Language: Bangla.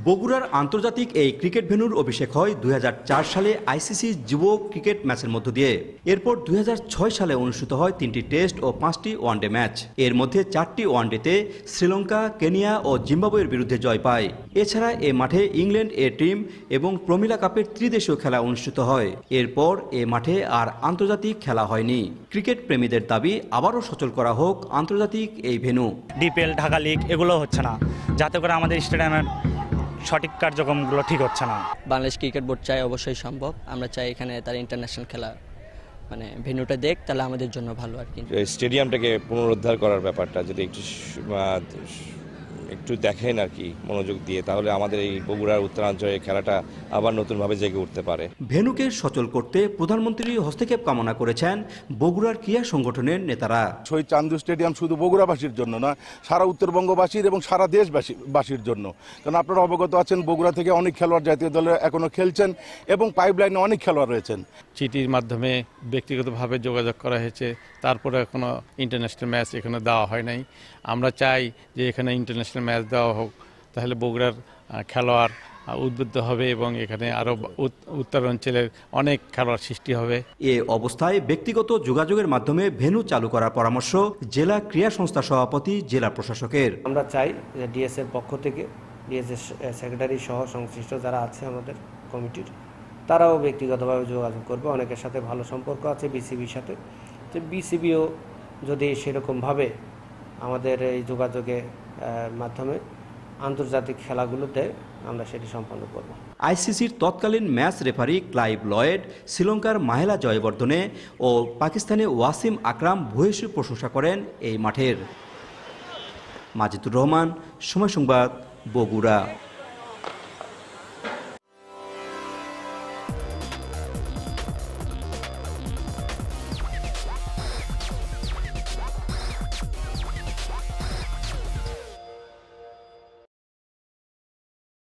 বগুড়ার আন্তর্জাতিক এই ক্রিকেট ভেন্যুর অভিষেক হয় 2004 সালে আইসিসি যুব ক্রিকেট ম্যাচের মধ্য দিয়ে। এরপর 2006 সালে অনুষ্ঠিত হয় 3টি টেস্ট ও 5টি ওয়ানডে ম্যাচ। এর মধ্যে 4টি ওয়ানডেতে শ্রীলঙ্কা, কেনিয়া ও জিম্বাবুয়ের বিরুদ্ধে জয় পায়। এছাড়া এ মাঠে ইংল্যান্ড এ টিম এবং প্রমিলা কাপের ত্রিদেশীয় খেলা অনুষ্ঠিত হয়। এরপর এ মাঠে আর আন্তর্জাতিক খেলা হয়নি। ক্রিকেট প্রেমীদের দাবি আবারও সচল করা হোক আন্তর্জাতিক এই ভেন্যু। ডিপিএল, ঢাকা লিগ এগুলো হচ্ছে না, যাতে করে আমাদের স্টেডিয়ামের সঠিক কার্যক্রমগুলো ঠিক হচ্ছে না। বাংলাদেশ ক্রিকেট বোর্ড চাই অবশ্যই সম্ভব, আমরা চাই এখানে তার ইন্টারন্যাশনাল খেলা ভেন্যুটা দেখ, তাহলে আমাদের জন্য ভালো। আর কি স্টেডিয়ামটাকে পুনরুদ্ধার করার ব্যাপারটা যদি একটু দেখেন আর কি মনোযোগ দিয়ে, তাহলে আমাদের এই বগুড়ার উত্তরাঞ্চলের খেলাটা আবার নতুনভাবে জেগে উঠতে পারে। ভেন্যুকে সচল করতে প্রধানমন্ত্রীর হস্তক্ষেপ কামনা করেছেন বগুড়ার ক্রীড়া সংগঠনের নেতারা। শহীদ চান্দু স্টেডিয়াম শুধু বগুড়াবাসীর জন্য না, সারা উত্তরবঙ্গবাসীর এবং সারা দেশবাসীর জন্য। কারণ আপনারা অবগত আছেন, বগুড়া থেকে অনেক খেলোয়াড় জাতীয় দলে এখনো খেলছেন এবং পাইপলাইনে অনেক খেলোয়াড় রয়েছেন। চিঠির মাধ্যমে ব্যক্তিগতভাবে যোগাযোগ করা হয়েছে, তারপরে এখনো ইন্টারন্যাশনাল ম্যাচ এখানে দেওয়া হয় নাই। আমরা চাই যে এখানে ইন্টারন্যাশনাল ম্যাচ দেওয়া হোক, তাহলে বগুড়ার খেলোয়াড় উদ্বুদ্ধ হবে এবং এখানে আরো উত্তরাঞ্চলের অনেক খেলোয়াড় সৃষ্টি হবে। এ অবস্থায় ব্যক্তিগত যোগাযোগের মাধ্যমে ভেন্যু চালু করার পরামর্শ জেলা ক্রীড়া সংস্থা সভাপতি, জেলা প্রশাসকের। আমরা চাই যে ডিএসএর পক্ষ থেকে, ডিএসএর সেক্রেটারি সহ সংশ্লিষ্ট যারা আছে আমাদের কমিটির, তারাও ব্যক্তিগতভাবে যোগাযোগ করবে। অনেকের সাথে ভালো সম্পর্ক আছে বিসিবির সাথে, তো বিসিবিও যদি সেরকমভাবে আমাদের এই যোগাযোগের মাধ্যমে আন্তর্জাতিক খেলাগুলো দেয়, আমরা সেটি সম্পন্ন করব। আইসিসির তৎকালীন ম্যাচ রেফারি ক্লাইভ লয়েড, শ্রীলঙ্কার মাহেলা জয়বর্ধনে ও পাকিস্তানে ওয়াসিম আকরাম ভূয়সী প্রশংসা করেন এই মাঠের। মাজিদুর রহমান, সময় সংবাদ, বগুড়া।